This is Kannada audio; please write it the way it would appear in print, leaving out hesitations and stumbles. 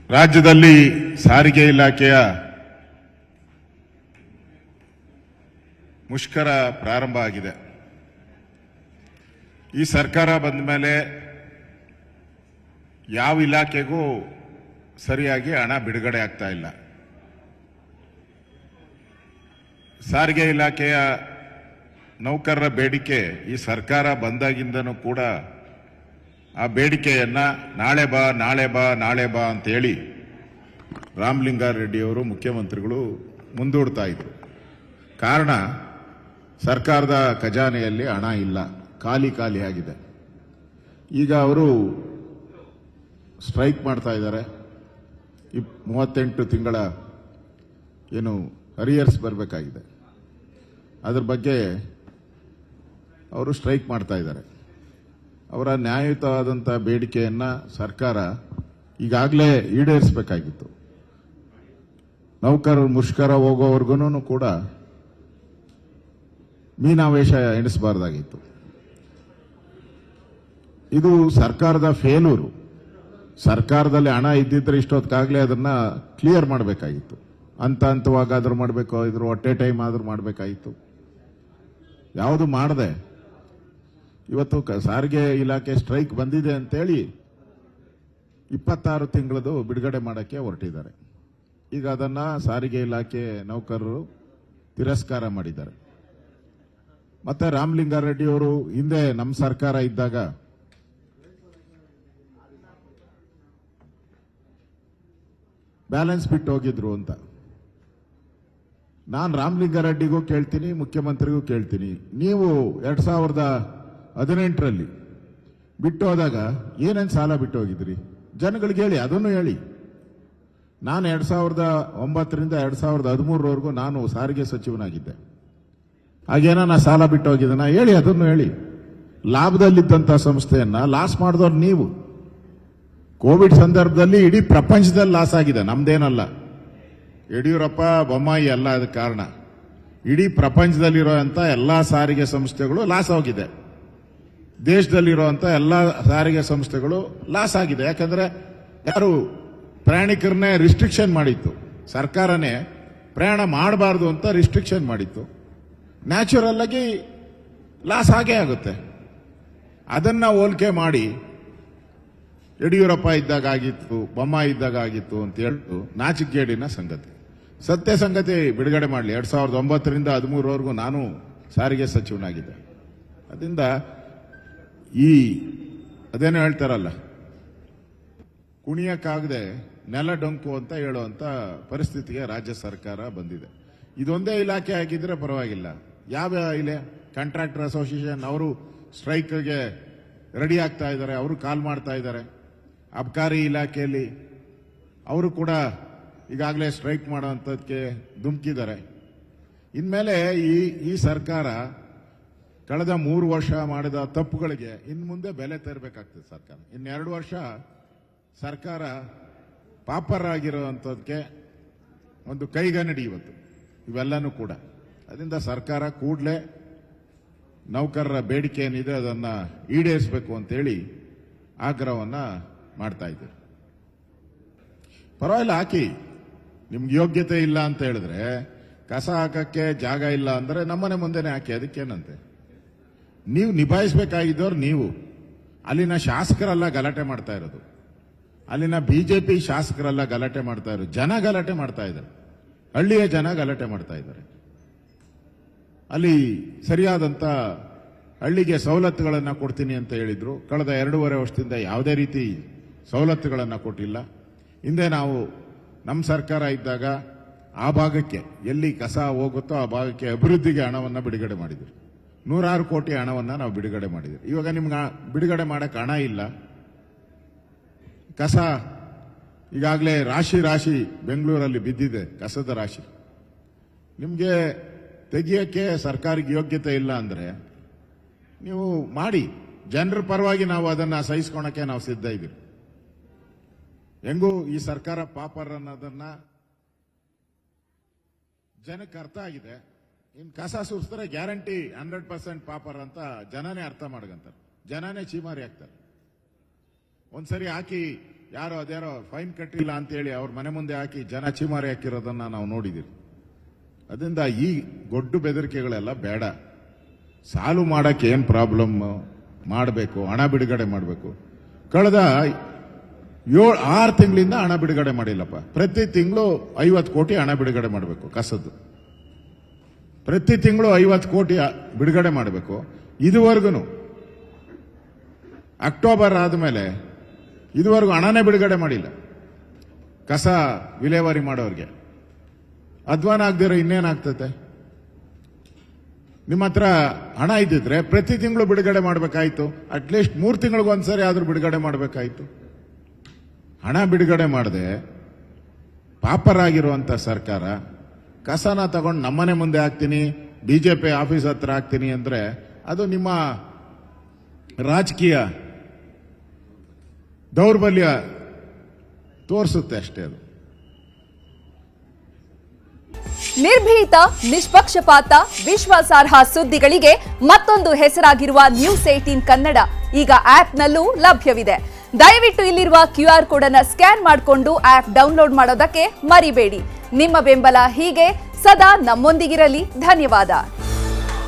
ರಾಜ್ಯದಲ್ಲಿ ಸಾರಿಗೆ ಇಲಾಖೆಯ ಮುಷ್ಕರ ಪ್ರಾರಂಭ ಆಗಿದೆ. ಈ ಸರ್ಕಾರ ಬಂದ ಮೇಲೆ ಯಾವ ಇಲಾಖೆಗೂ ಸರಿಯಾಗಿ ಹಣ ಬಿಡುಗಡೆ ಆಗ್ತಾ ಇಲ್ಲ. ಸಾರಿಗೆ ಇಲಾಖೆಯ ನೌಕರರ ಬೇಡಿಕೆ ಈ ಸರ್ಕಾರ ಬಂದಾಗಿಂದನೂ ಕೂಡ ಆ ಬೇಡಿಕೆಯನ್ನ ನಾಳೆ ಬಾ ನಾಳೆ ಬಾ ನಾಳೆ ಬಾ ಅಂತೇಳಿ ರಾಮಲಿಂಗಾರೆಡ್ಡಿಯವರು ಮುಖ್ಯಮಂತ್ರಿಗಳು ಮುಂದೂಡ್ತಾ ಇದ್ರು. ಕಾರಣ ಸರ್ಕಾರದ ಖಜಾನೆಯಲ್ಲಿ ಹಣ ಇಲ್ಲ, ಖಾಲಿ ಆಗಿದೆ. ಈಗ ಅವರು ಸ್ಟ್ರೈಕ್ ಮಾಡ್ತಾ ಇದ್ದಾರೆ. 38 ತಿಂಗಳ ಏನು ಅರಿಯರ್ಸ್ ಬರಬೇಕಾಗಿದೆ, ಅದ್ರ ಬಗ್ಗೆ ಅವರು ಸ್ಟ್ರೈಕ್ ಮಾಡ್ತಾ ಇದ್ದಾರೆ. ಅವರ ನ್ಯಾಯಯುತವಾದಂಥ ಬೇಡಿಕೆಯನ್ನ ಸರ್ಕಾರ ಈಗಾಗಲೇ ಈಡೇರಿಸಬೇಕಾಗಿತ್ತು. ನೌಕರರು ಮುಷ್ಕರ ಹೋಗೋವರೆಗೂ ಕೂಡ ಮೀನಾವೇಶ ಎಣಿಸಬಾರ್ದಾಗಿತ್ತು. ಇದು ಸರ್ಕಾರದ ಫೇಲ್ಯೂರು. ಸರ್ಕಾರದಲ್ಲಿ ಹಣ ಇದ್ದಿದ್ರೆ ಇಷ್ಟೊತ್ತಾಗಲೇ ಅದನ್ನ ಕ್ಲಿಯರ್ ಮಾಡಬೇಕಾಗಿತ್ತು. ಹಂತವಾಗಾದ್ರೂ ಮಾಡಬೇಕು, ಇದ್ರ ಹೊಟ್ಟೆ ಟೈಮ್ ಆದ್ರೂ ಮಾಡಬೇಕಾಗಿತ್ತು. ಯಾವುದು ಮಾಡದೆ ಇವತ್ತು ಸಾರಿಗೆ ಇಲಾಖೆ ಸ್ಟ್ರೈಕ್ ಬಂದಿದೆ ಅಂತೇಳಿ 26 ತಿಂಗಳದು ಬಿಡುಗಡೆ ಮಾಡಕ್ಕೆ ಹೊರಟಿದ್ದಾರೆ. ಈಗ ಅದನ್ನ ಸಾರಿಗೆ ಇಲಾಖೆ ನೌಕರರು ತಿರಸ್ಕಾರ ಮಾಡಿದ್ದಾರೆ. ಮತ್ತೆ ರಾಮಲಿಂಗಾರೆಡ್ಡಿ ಅವರು ಹಿಂದೆ ನಮ್ಮ ಸರ್ಕಾರ ಇದ್ದಾಗ ಬ್ಯಾಲೆನ್ಸ್ ಬಿಟ್ಟು ಹೋಗಿದ್ರು ಅಂತ. ನಾನು ರಾಮಲಿಂಗಾರೆಡ್ಡಿಗೂ ಕೇಳ್ತೀನಿ, ಮುಖ್ಯಮಂತ್ರಿಗೂ ಕೇಳ್ತೀನಿ, ನೀವು 2018ರಲ್ಲಿ ಬಿಟ್ಟು ಹೋದಾಗ ಏನೇನು ಸಾಲ ಬಿಟ್ಟು ಹೋಗಿದ್ರಿ ಜನಗಳಿಗೆ ಹೇಳಿ, ಅದನ್ನು ಹೇಳಿ. ನಾನು 2009ರಿಂದ 2013ರವರೆಗೂ ನಾನು ಸಾರಿಗೆ ಸಚಿವನಾಗಿದ್ದೆ. ಹಾಗೇನ ಸಾಲ ಬಿಟ್ಟು ಹೋಗಿದ್ದನ ಹೇಳಿ, ಅದನ್ನು ಹೇಳಿ. ಲಾಭದಲ್ಲಿದ್ದಂಥ ಸಂಸ್ಥೆಯನ್ನ ಲಾಸ್ ಮಾಡಿದವ್ರು ನೀವು. ಕೋವಿಡ್ ಸಂದರ್ಭದಲ್ಲಿ ಇಡೀ ಪ್ರಪಂಚದಲ್ಲಿ ಲಾಸ್ ಆಗಿದೆ, ನಮ್ದೇನಲ್ಲ. ಯಡಿಯೂರಪ್ಪ ಬೊಮ್ಮಾಯಿ ಅಲ್ಲ ಅದಕ್ಕೆ ಕಾರಣ. ಇಡೀ ಪ್ರಪಂಚದಲ್ಲಿರುವಂತ ಎಲ್ಲಾ ಸಾರಿಗೆ ಸಂಸ್ಥೆಗಳು ಲಾಸ್ ಆಗಿದೆ. ದೇಶದಲ್ಲಿರುವಂತ ಎಲ್ಲಾ ಸಾರಿಗೆ ಸಂಸ್ಥೆಗಳು ಲಾಸ್ ಆಗಿದೆ. ಯಾಕಂದ್ರೆ ಯಾರು ಪ್ರಯಾಣಿಕರನ್ನೇ ರಿಸ್ಟ್ರಿಕ್ಷನ್ ಮಾಡಿತ್ತು, ಸರ್ಕಾರನೇ ಪ್ರಯಾಣ ಮಾಡಬಾರ್ದು ಅಂತ ರಿಸ್ಟ್ರಿಕ್ಷನ್ ಮಾಡಿತ್ತು. ನ್ಯಾಚುರಲ್ ಆಗಿ ಲಾಸ್ ಆಗೇ ಆಗುತ್ತೆ. ಅದನ್ನ ಹೋಲಿಕೆ ಮಾಡಿ ಯಡಿಯೂರಪ್ಪ ಇದ್ದಾಗ ಆಗಿತ್ತು, ಬೊಮ್ಮಾಯಿ ಇದ್ದಾಗ ಆಗಿತ್ತು ಅಂತ ಹೇಳಿ ನಾಚಿಕೆಗೇಡಿನ ಸಂಗತಿ. ಸತ್ಯ ಸಂಗತಿ ಬಿಡುಗಡೆ ಮಾಡಲಿ. 2009ರಿಂದ 2013ರವರೆಗೂ ನಾನು ಸಾರಿಗೆ ಸಚಿವನಾಗಿದ್ದೆ. ಅದರಿಂದ ಅದೇನೋ ಹೇಳ್ತಾರಲ್ಲ, ಕುಣಿಯಕ್ಕಾಗದೆ ನೆಲ ಡೊಂಕು ಅಂತ ಹೇಳುವಂತ ಪರಿಸ್ಥಿತಿಗೆ ರಾಜ್ಯ ಸರ್ಕಾರ ಬಂದಿದೆ. ಇದೊಂದೇ ಇಲಾಖೆ ಆಗಿದ್ರೆ ಪರವಾಗಿಲ್ಲ. ಯಾವ ಇಲೆ ಕಾಂಟ್ರಾಕ್ಟರ್ ಅಸೋಸಿಯೇಷನ್ ಅವರು ಸ್ಟ್ರೈಕ್ಗೆ ರೆಡಿ ಆಗ್ತಾ ಇದ್ದಾರೆ, ಅವರು ಕಾಲ್ ಮಾಡ್ತಾ ಇದ್ದಾರೆ. ಅಬಕಾರಿ ಇಲಾಖೆಯಲ್ಲಿ ಅವರು ಕೂಡ ಈಗಾಗಲೇ ಸ್ಟ್ರೈಕ್ ಮಾಡುವಂಥದ್ದಕ್ಕೆ ಧುಮುಕಿದ್ದಾರೆ. ಇನ್ಮೇಲೆ ಈ ಸರ್ಕಾರ ಕಳೆದ 3 ವರ್ಷ ಮಾಡಿದ ತಪ್ಪುಗಳಿಗೆ ಇನ್ನು ಮುಂದೆ ಬೆಲೆ ತೆರಬೇಕಾಗ್ತದೆ ಸರ್ಕಾರ. 2 ವರ್ಷ ಸರ್ಕಾರ ಪಾಪರ್ ಆಗಿರುವಂಥದ್ದಕ್ಕೆ ಒಂದು ಕೈಗನ್ನಡಿ ಇವತ್ತು ಇವೆಲ್ಲನೂ ಕೂಡ. ಅದರಿಂದ ಸರ್ಕಾರ ಕೂಡಲೇ ನೌಕರರ ಬೇಡಿಕೆ ಏನಿದೆ ಅದನ್ನ ಈಡೇರಿಸಬೇಕು ಅಂತೇಳಿ ಆಗ್ರಹವನ್ನ ಮಾಡ್ತಾ ಇದ್ದಾರೆ. ಪರವಾಗಿಲ್ಲ, ಹಾಕಿ. ನಿಮ್ಗೆ ಯೋಗ್ಯತೆ ಇಲ್ಲ ಅಂತ ಹೇಳಿದ್ರೆ, ಕಸ ಹಾಕಕ್ಕೆ ಜಾಗ ಇಲ್ಲ ಅಂದ್ರೆ ನಮ್ಮನೆ ಮುಂದೆನೆ ಹಾಕಿ, ಅದಕ್ಕೇನಂತೆ. ನೀವು ನಿಭಾಯಿಸಬೇಕಾಗಿದ್ದವ್ರು ನೀವು. ಅಲ್ಲಿನ ಶಾಸಕರೆಲ್ಲ ಗಲಾಟೆ ಮಾಡ್ತಾ ಇರೋದು, ಅಲ್ಲಿನ ಬಿಜೆಪಿ ಶಾಸಕರೆಲ್ಲ ಗಲಾಟೆ ಮಾಡ್ತಾ ಇರೋದು. ಜನ ಗಲಾಟೆ ಮಾಡ್ತಾ ಇದ್ದಾರೆ, ಹಳ್ಳಿಯ ಜನ ಗಲಾಟೆ ಮಾಡ್ತಾ ಇದ್ದಾರೆ. ಅಲ್ಲಿ ಸರಿಯಾದಂತ ಹಳ್ಳಿಗೆ ಸವಲತ್ತುಗಳನ್ನು ಕೊಡ್ತೀನಿ ಅಂತ ಹೇಳಿದ್ರು. ಕಳೆದ 2.5 ವರ್ಷದಿಂದ ಯಾವುದೇ ರೀತಿ ಸವಲತ್ತುಗಳನ್ನು ಕೊಟ್ಟಿಲ್ಲ. ಹಿಂದೆ ನಾವು ನಮ್ಮ ಸರ್ಕಾರ ಇದ್ದಾಗ ಆ ಭಾಗಕ್ಕೆ ಎಲ್ಲಿ ಕಸ ಹೋಗುತ್ತೋ ಆ ಭಾಗಕ್ಕೆ ಅಭಿವೃದ್ಧಿಗೆ ಹಣವನ್ನು ಬಿಡುಗಡೆ ಮಾಡಿದ್ರು. 106 ಕೋಟಿ ಹಣವನ್ನು ನಾವು ಬಿಡುಗಡೆ ಮಾಡಿದ್ವಿ. ಇವಾಗ ನಿಮ್ಗೆ ಬಿಡುಗಡೆ ಮಾಡಕ್ಕೆ ಹಣ ಇಲ್ಲ. ಕಸ ಈಗಾಗಲೇ ರಾಶಿ ಬೆಂಗಳೂರಲ್ಲಿ ಬಿದ್ದಿದೆ, ಕಸದ ರಾಶಿ. ನಿಮಗೆ ತೆಗಿಯಕ್ಕೆ ಸರ್ಕಾರಕ್ಕೆ ಯೋಗ್ಯತೆ ಇಲ್ಲ ಅಂದ್ರೆ ನೀವು ಮಾಡಿ. ಜನರ ಪರವಾಗಿ ನಾವು ಅದನ್ನ ಸಹಿಸ್ಕೊಳಕ್ಕೆ ನಾವು ಸಿದ್ಧ ಇದ್ದೀವಿ. ಹೆಂಗೂ ಈ ಸರ್ಕಾರ ಪಾಪರ್ ಅನ್ನೋದನ್ನ ಜನಕ್ಕೆ ಅರ್ಥ ಆಗಿದೆ. ಇನ್ ಕಸ ಸುರಿಸಿದ್ರೆ ಗ್ಯಾರಂಟಿ 100% ಪಾಪರ್ ಅಂತ ಜನನೇ ಅರ್ಥ ಮಾಡ್ಕಂತಾರೆ, ಜನನೇ ಚೀಮಾರಿ ಆಗ್ತಾರೆ. ಒಂದ್ಸರಿ ಹಾಕಿ ಯಾರೋ ಅದ್ಯಾರೋ ಫೈನ್ ಕಟ್ಟಿಲ್ಲ ಅಂತೇಳಿ ಅವ್ರ ಮನೆ ಮುಂದೆ ಹಾಕಿ ಜನ ಚೀಮಾರಿ ಹಾಕಿರೋದನ್ನ ನಾವು ನೋಡಿದ್ದೀವಿ. ಅದರಿಂದ ಈ ಗೊಡ್ಡು ಬೆದರಿಕೆಗಳೆಲ್ಲ ಬೇಡ. ಸಾಲು ಮಾಡಕ್ಕೆ ಏನ್ ಪ್ರಾಬ್ಲಮ್ ಮಾಡಬೇಕು, ಹಣ ಬಿಡುಗಡೆ ಮಾಡಬೇಕು. ಕಳೆದ 6 ತಿಂಗಳಿಂದ ಹಣ ಬಿಡುಗಡೆ ಮಾಡಿಲ್ಲಪ್ಪ. ಪ್ರತಿ ತಿಂಗಳು 50 ಕೋಟಿ ಹಣ ಬಿಡುಗಡೆ ಮಾಡಬೇಕು ಕಸದ್ದು. ಪ್ರತಿ ತಿಂಗಳು 50 ಕೋಟಿ ಬಿಡುಗಡೆ ಮಾಡಬೇಕು. ಇದುವರೆಗೂ ಅಕ್ಟೋಬರ್ ಆದಮೇಲೆ ಇದುವರೆಗೂ ಹಣನೇ ಬಿಡುಗಡೆ ಮಾಡಿಲ್ಲ ಕಸ ವಿಲೇವಾರಿ ಮಾಡೋರಿಗೆ. ಅಧ್ವಾನ ಆಗದಿರೋ ಇನ್ನೇನಾಗ್ತದೆ? ನಿಮ್ಮ ಹತ್ರ ಹಣ ಇದ್ದಿದ್ರೆ ಪ್ರತಿ ತಿಂಗಳು ಬಿಡುಗಡೆ ಮಾಡಬೇಕಾಯ್ತು. ಅಟ್ಲೀಸ್ಟ್ 3 ತಿಂಗಳಿಗೊಂದ್ಸರಿ ಆದ್ರೂ ಬಿಡುಗಡೆ ಮಾಡಬೇಕಾಯ್ತು. ಹಣ ಬಿಡುಗಡೆ ಮಾಡದೆ ಪಾಪರಾಗಿರುವಂತ ಸರ್ಕಾರ ಕಸನ ತಗೊಂಡು ನಮ್ಮನೆ ಮುಂದೆ ಹಾಕ್ತೀನಿ, ಬಿಜೆಪಿ ಆಫೀಸ್ ಹತ್ರ ಹಾಕ್ತೀನಿ ಅಂದ್ರೆ ಅದು ನಿಮ್ಮ ರಾಜಕೀಯ ದೌರ್ಬಲ್ಯ ತೋರಿಸುತ್ತೆ ಅಷ್ಟೇ. ಅದು ನಿರ್ಭೀತ, ನಿಷ್ಪಕ್ಷಪಾತ, ವಿಶ್ವಾಸಾರ್ಹ ಸುದ್ದಿಗಳಿಗೆ ಮತ್ತೊಂದು ಹೆಸರಾಗಿರುವ ನ್ಯೂಸ್ 18 ಕನ್ನಡ ಈಗ ಆಪ್ನಲ್ಲೂ ಲಭ್ಯವಿದೆ. ದಯವಿಟ್ಟು ಇಲ್ಲಿರುವ QR ಕೋಡ್ ಅನ್ನು ಸ್ಕ್ಯಾನ್ ಮಾಡಿಕೊಂಡು ಆಪ್ ಡೌನ್ಲೋಡ್ ಮಾಡೋದಕ್ಕೆ ಮರಿಬೇಡಿ. ನಿಮ್ಮ ಬೆಂಬಲ ಹೀಗೆ ಸದಾ ನಮ್ಮೊಂದಿಗಿರಲಿ. ಧನ್ಯವಾದ.